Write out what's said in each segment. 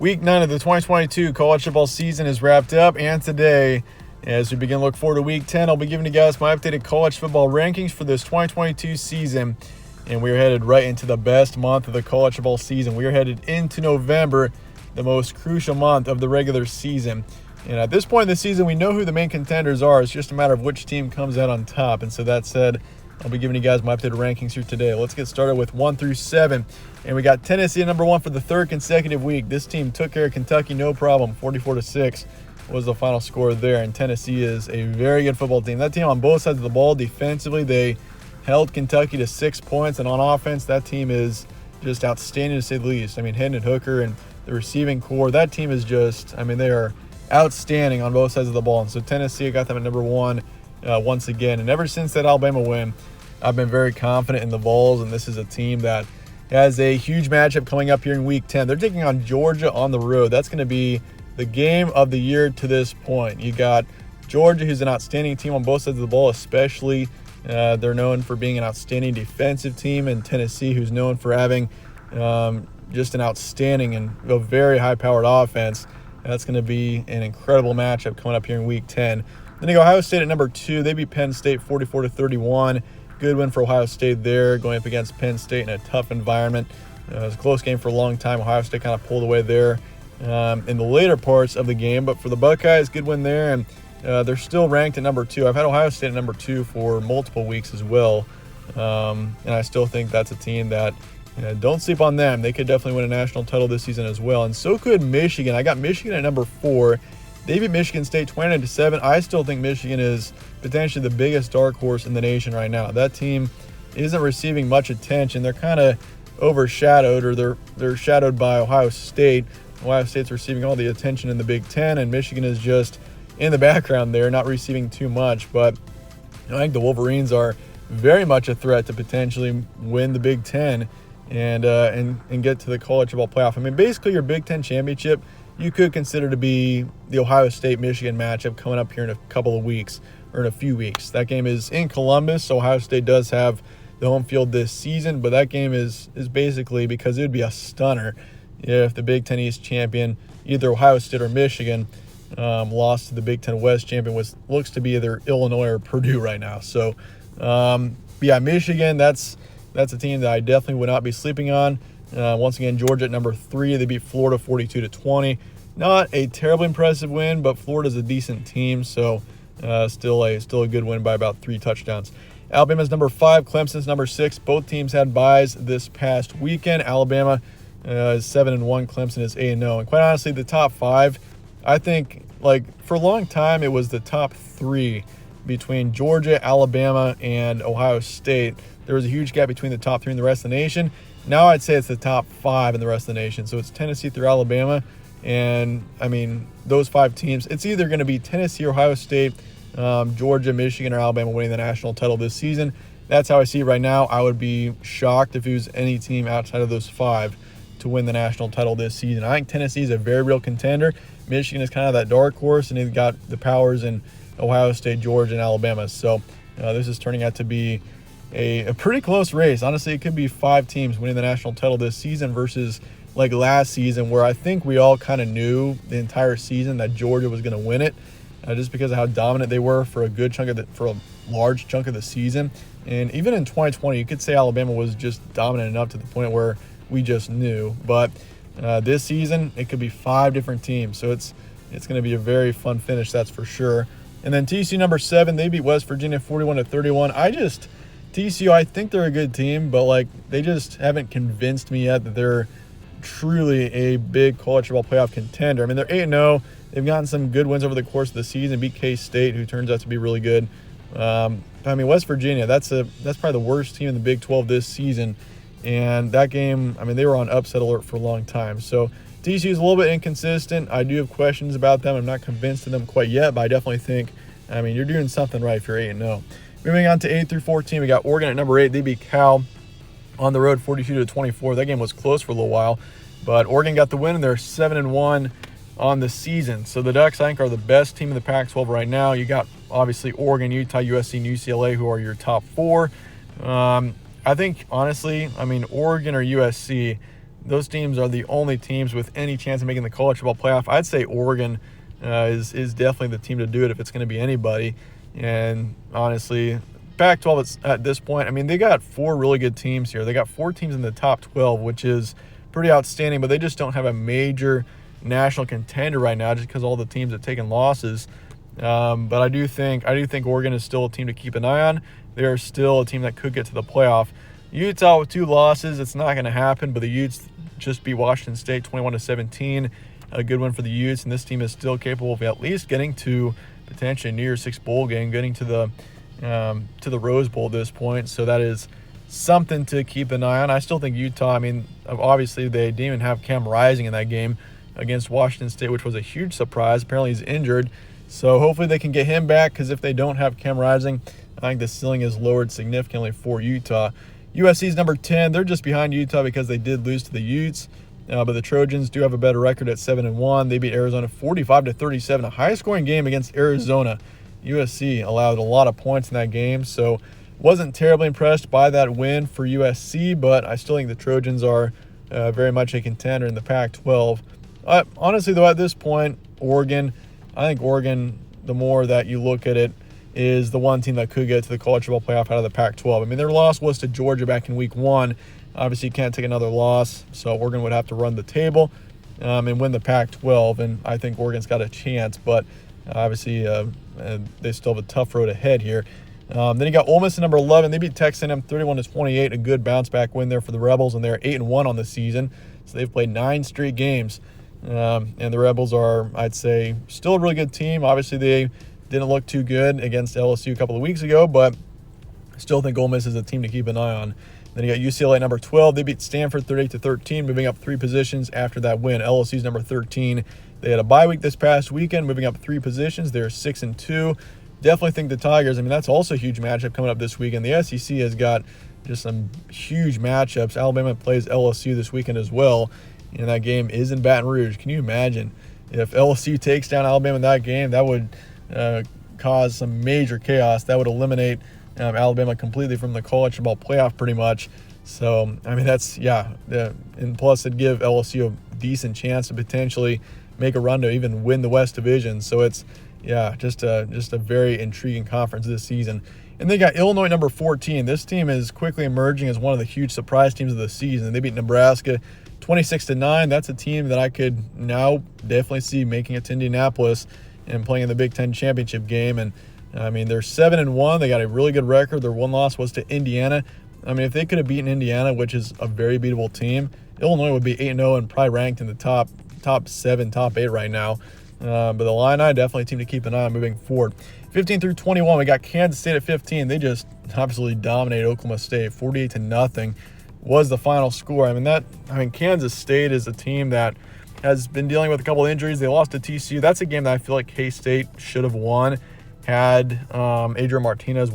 Week 9 of the 2022 college football season is wrapped up, and today, as we begin to look forward to Week 10, I'll be giving you guys my updated college football rankings for this 2022 season, and we are headed right into the best month of the college football season. We are headed into November, the most crucial month of the regular season. And at this point in the season, we know who the main contenders are. It's just a matter of which team comes out on top. And so that said, I'll be giving you guys my updated rankings here today. Let's get started with 1 through 7. And we got Tennessee at number 1 for the third consecutive week. This team took care of Kentucky, no problem. 44-6 was the final score there. And Tennessee is a very good football team. That team on both sides of the ball, defensively, they held Kentucky to 6 points. And on offense, that team is just outstanding to say the least. I mean, Hendon Hooker and the receiving core, that team is just, they are outstanding on both sides of the ball. And so Tennessee, I got them at number 1 once again. And ever since that Alabama win, I've been very confident in the Vols, and this is a team that has a huge matchup coming up here in Week 10. They're taking on Georgia on the road. That's going to be the game of the year to this point. You got Georgia, who's an outstanding team on both sides of the ball, especially. They're known for being an outstanding defensive team, and Tennessee, who's known for having just an outstanding and a very high-powered offense. And that's going to be an incredible matchup coming up here in Week 10. Then you go Ohio State at number 2. They beat Penn State 44-31. Good win for Ohio State there, going up against Penn State in a tough environment. It was a close game for a long time. Ohio State kind of pulled away there in the later parts of the game. But for the Buckeyes, good win there, and they're still ranked at number 2. I've had Ohio State at number 2 for multiple weeks as well, and I still think that's a team that don't sleep on them. They could definitely win a national title this season as well, and so could Michigan. I got Michigan at number 4. They beat Michigan State 29-7. I still think Michigan is potentially the biggest dark horse in the nation right now. That team isn't receiving much attention. They're kind of overshadowed, or they're shadowed by Ohio State. Ohio State's receiving all the attention in the Big Ten, and Michigan is just in the background there, not receiving too much. But I think the Wolverines are very much a threat to potentially win the Big Ten and get to the college football playoff. Basically your Big Ten championship you could consider to be the Ohio State-Michigan matchup coming up here in a couple of weeks, or in a few weeks. That game is in Columbus, so Ohio State does have the home field this season, but that game is basically because it would be a stunner if the Big Ten East champion, either Ohio State or Michigan, lost to the Big Ten West champion, which looks to be either Illinois or Purdue right now. So, Michigan, that's a team that I definitely would not be sleeping on. Once again, Georgia at number 3. They beat Florida 42-20. Not a terribly impressive win, but Florida's a decent team, so still a good win by about 3 touchdowns. Alabama's number 5. Clemson's number 6. Both teams had byes this past weekend. Alabama is 7-1. Clemson is 8-0. And quite honestly, the top 5, I think, for a long time, it was the top 3 between Georgia, Alabama, and Ohio State. There was a huge gap between the top 3 and the rest of the nation. Now I'd say it's the top 5 in the rest of the nation. So it's Tennessee through Alabama. And, those 5 teams, it's either going to be Tennessee, Ohio State, Georgia, Michigan, or Alabama winning the national title this season. That's how I see it right now. I would be shocked if it was any team outside of those 5 to win the national title this season. I think Tennessee is a very real contender. Michigan is kind of that dark horse, and they've got the powers in Ohio State, Georgia, and Alabama. So this is turning out to be a pretty close race. Honestly, it could be 5 teams winning the national title this season versus last season, where I think we all kind of knew the entire season that Georgia was going to win it, just because of how dominant they were for a large chunk of the season. And even in 2020, you could say Alabama was just dominant enough to the point where we just knew. But this season, it could be 5 different teams, so it's going to be a very fun finish, that's for sure. And then TCU number 7, they beat West Virginia 41-31. TCU, I think they're a good team, but they just haven't convinced me yet that they're truly a big college football playoff contender. They're 8-0. They've gotten some good wins over the course of the season. Beat K-State, who turns out to be really good. West Virginia, that's probably the worst team in the Big 12 this season. And that game, they were on upset alert for a long time. So TCU is a little bit inconsistent. I do have questions about them. I'm not convinced of them quite yet, but I definitely think, you're doing something right if you're 8-0. Moving on to 8 through 14, we got Oregon at number 8. They beat Cal on the road 42-24. That game was close for a little while, but Oregon got the win, and they're 7-1 on the season. So the Ducks, I think, are the best team in the Pac-12 right now. You got, obviously, Oregon, Utah, USC, and UCLA, who are your top 4. I think, honestly, Oregon or USC, those teams are the only teams with any chance of making the college football playoff. I'd say Oregon is definitely the team to do it if it's going to be anybody. And honestly, Pac-12 at this point, I mean, they got 4 really good teams here. They got 4 teams in the top 12, which is pretty outstanding, but they just don't have a major national contender right now just because all the teams have taken losses. But I do think Oregon is still a team to keep an eye on. They are still a team that could get to the playoff. Utah with 2 losses, it's not going to happen, but the Utes just beat Washington State 21-17. A good one for the Utes, and this team is still capable of at least getting to potentially a New Year's Six bowl game, getting to the Rose Bowl at this point. So that is something to keep an eye on. I still think Utah, I mean, obviously they didn't even have Cam Rising in that game against Washington State, which was a huge surprise. Apparently he's injured. So hopefully they can get him back, because if they don't have Cam Rising, I think the ceiling is lowered significantly for Utah. USC's number 10. They're just behind Utah because they did lose to the Utes. But the Trojans do have a better record at 7-1. They beat Arizona 45-37, a high-scoring game against Arizona. USC allowed a lot of points in that game, so wasn't terribly impressed by that win for USC, but I still think the Trojans are very much a contender in the Pac-12. Honestly, though, at this point, I think Oregon, the more that you look at it, is the one team that could get to the college football playoff out of the Pac-12. I mean, their loss was to Georgia back in week 1. Obviously, you can't take another loss, so Oregon would have to run the table and win the Pac-12, and I think Oregon's got a chance, but obviously they still have a tough road ahead here. Then you got Ole Miss at number 11. They beat Texas A&M 31-28, a good bounce-back win there for the Rebels, and they're 8-1 on the season, so they've played 9 straight games. And the Rebels are, I'd say, still a really good team. Obviously, they didn't look too good against LSU a couple of weeks ago, but I still think Ole Miss is a team to keep an eye on. Then you got UCLA number 12. They beat Stanford 38-13, moving up 3 positions after that win. LSU's number 13. They had a bye week this past weekend, moving up 3 positions. They're 6-2. Definitely think the Tigers, I mean, that's also a huge matchup coming up this weekend. The SEC has got just some huge matchups. Alabama plays LSU this weekend as well, and that game is in Baton Rouge. Can you imagine if LSU takes down Alabama in that game? That would cause some major chaos. That would eliminate Alabama completely from the college football playoff pretty much. So, I mean, that's, and plus it'd give LSU a decent chance to potentially make a run to even win the West Division. So it's, just a very intriguing conference this season. And they got Illinois number 14. This team is quickly emerging as one of the huge surprise teams of the season. They beat Nebraska 26-9. That's a team that I could now definitely see making it to Indianapolis and playing in the Big Ten championship game. And I mean, they're 7-1. They got a really good record. Their one loss was to Indiana. I mean, if they could have beaten Indiana, which is a very beatable team, Illinois would be 8-0 and probably ranked in the top 7, top 8 right now. But the Illini, definitely a team to keep an eye on moving forward. 15-21, we got Kansas State at 15. They just absolutely dominated Oklahoma State. 48-0 was the final score. I mean, Kansas State is a team that has been dealing with a couple of injuries. They lost to TCU. That's a game that I feel like K-State should have won had Adrian Martinez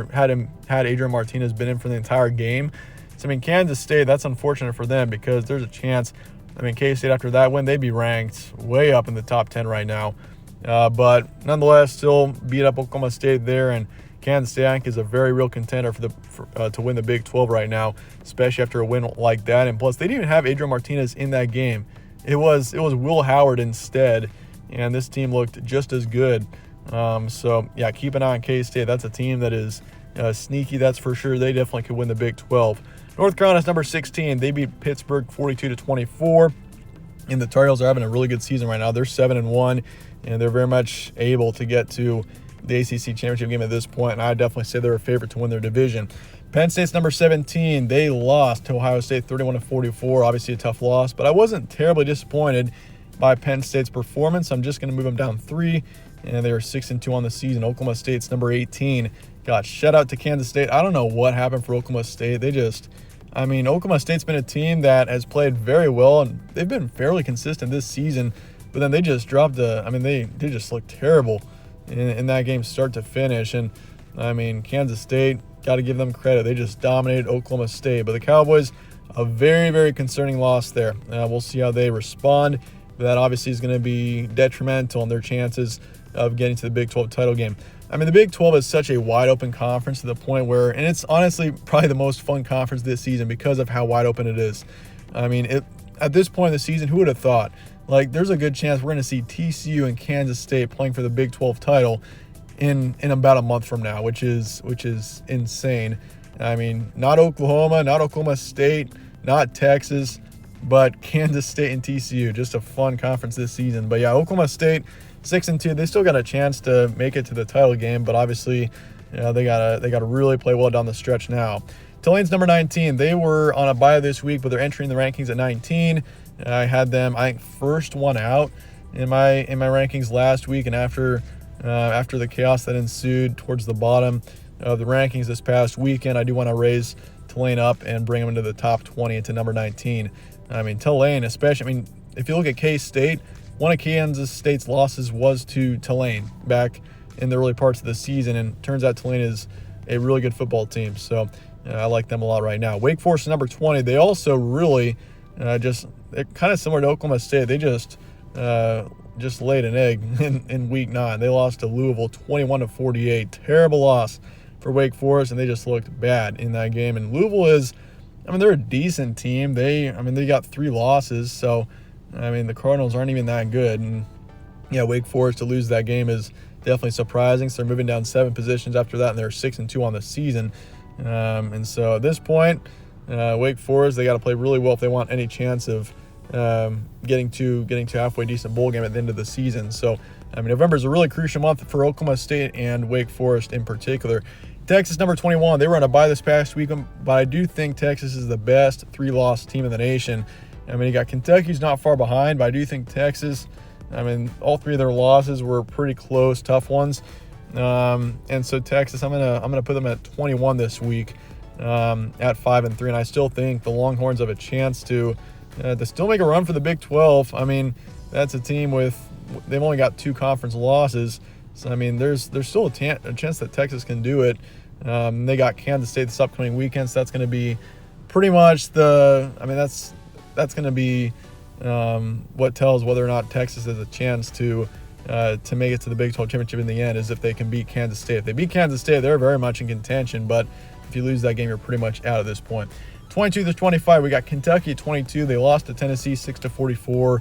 had Adrian Martinez been in for the entire game. So, I mean, Kansas State, that's unfortunate for them because there's a chance. I mean, K-State, after that win, they'd be ranked way up in the top 10 right now. But nonetheless, still beat up Oklahoma State there, and Kansas State, I think, is a very real contender to win the Big 12 right now, especially after a win like that. And plus, they didn't even have Adrian Martinez in that game. It was Will Howard instead, and this team looked just as good. So, keep an eye on K-State. That's a team that is sneaky, that's for sure. They definitely could win the Big 12. North Carolina's number 16. They beat Pittsburgh 42-24. And the Tar Heels are having a really good season right now. They're 7-1, and they're very much able to get to the ACC championship game at this point. And I definitely say they're a favorite to win their division. Penn State's number 17. They lost to Ohio State 31-44. Obviously a tough loss, but I wasn't terribly disappointed by Penn State's performance. I'm just going to move them down 3, and they are 6-2 on the season. Oklahoma State's number 18. Got shut out to Kansas State. I don't know what happened for Oklahoma State. Oklahoma State's been a team that has played very well, and they've been fairly consistent this season, but then they just dropped they just looked terrible in that game start to finish. And, Kansas State, got to give them credit. They just dominated Oklahoma State. But the Cowboys, a very, very concerning loss there. We'll see how they respond. But that obviously is going to be detrimental in their chances of getting to the Big 12 title game. The Big 12 is such a wide-open conference to the point where, and it's honestly probably the most fun conference this season because of how wide open it is. I mean, at this point in the season, who would have thought? Like, there's a good chance we're going to see TCU and Kansas State playing for the Big 12 title in about a month from now, which is insane. I mean, not Oklahoma, not Oklahoma State, not Texas, but Kansas State and TCU. Just a fun conference this season. But yeah, Oklahoma State 6-2. They still got a chance to make it to the title game, but obviously, they gotta really play well down the stretch now. Tulane's number 19. They were on a bye this week, but they're entering the rankings at 19. I had them, I think, first one out in my rankings last week, and after the chaos that ensued towards the bottom of the rankings this past weekend, I do want to raise Tulane up and bring them into the top 20 into number 19. I mean, Tulane, especially, I mean, if you look at K-State, one of Kansas State's losses was to Tulane back in the early parts of the season, and turns out Tulane is a really good football team. So I like them a lot right now. Wake Forest, number 20. They also really they're kind of similar to Oklahoma State. They just laid an egg in week 9. They lost to Louisville 21-48. Terrible loss for Wake Forest, and they just looked bad in that game. And Louisville is, I mean, they're a decent team. They got 3 losses, so I mean, the Cardinals aren't even that good. And yeah, Wake Forest to lose that game is definitely surprising. So they're moving down 7 positions after that, and they're 6-2 on the season. And so at this point, Wake Forest, they got to play really well if they want any chance of getting to halfway decent bowl game at the end of the season. So I mean, November is a really crucial month for Oklahoma State and Wake Forest in particular. Texas, number 21. They were on a bye this past week, but I do think Texas is the best 3-loss team in the nation. I mean, you got Kentucky's not far behind, but I do think Texas, I mean, all 3 of their losses were pretty close, tough ones. And so Texas, I'm gonna put them at 21 this week, at 5-3, and I still think the Longhorns have a chance to still make a run for the Big 12. I mean, that's a team they've only got 2 conference losses, so I mean, there's still a chance that Texas can do it. They got Kansas State this upcoming weekend, so that's going to be pretty much that's going to be what tells whether or not Texas has a chance to make it to the Big 12 championship in the end, is if they can beat Kansas State. If they beat Kansas State, they're very much in contention, but if you lose that game, you're pretty much out at this point. 22-25, we got Kentucky at 22. They lost to Tennessee 6-44.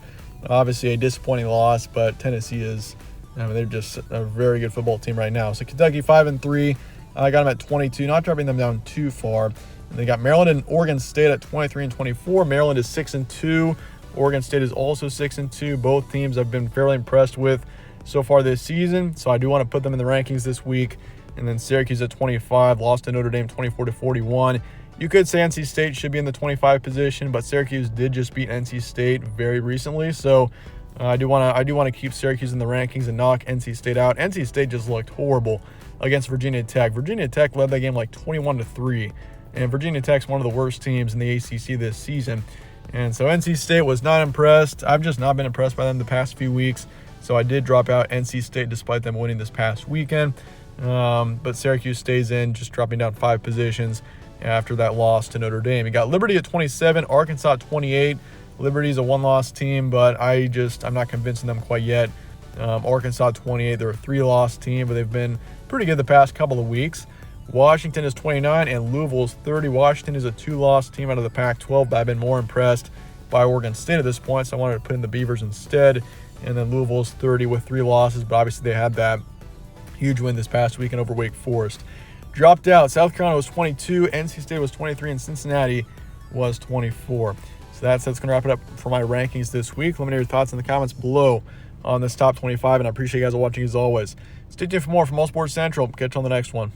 Obviously a disappointing loss, but Tennessee is, they're just a very good football team right now. So Kentucky 5-3. I got them at 22, not dropping them down too far. And they got Maryland and Oregon State at 23-24. Maryland is 6-2. Oregon State is also 6-2. Both teams I've been fairly impressed with so far this season, so I do want to put them in the rankings this week. And then Syracuse at 25, lost to Notre Dame 24-41. You could say NC State should be in the 25 position, but Syracuse did just beat NC State very recently, so I do want to keep Syracuse in the rankings and knock NC State out. NC State just looked horrible against Virginia Tech. Virginia Tech led that game like 21-3, and Virginia Tech's one of the worst teams in the ACC this season. And so NC State was not impressed. I've just not been impressed by them the past few weeks, so I did drop out NC State despite them winning this past weekend. But Syracuse stays in, just dropping down 5 positions after that loss to Notre Dame. You got Liberty at 27, Arkansas at 28. Liberty's a 1-loss team, but I'm not convincing them quite yet. Arkansas 28, they're a 3-loss team, but they've been pretty good the past couple of weeks. Washington is 29 and Louisville is 30. Washington is a 2-loss team out of the Pac-12, but I've been more impressed by Oregon State at this point, so I wanted to put in the Beavers instead. And then Louisville is 30 with 3 losses, but obviously they had that huge win this past weekend over Wake Forest. Dropped out. South Carolina was 22, NC State was 23, and Cincinnati was 24. So that's going to wrap it up for my rankings this week. Let me know your thoughts in the comments below on this top 25, and I appreciate you guys watching as always. Stay tuned for more from All Sports Central. Catch you on the next one.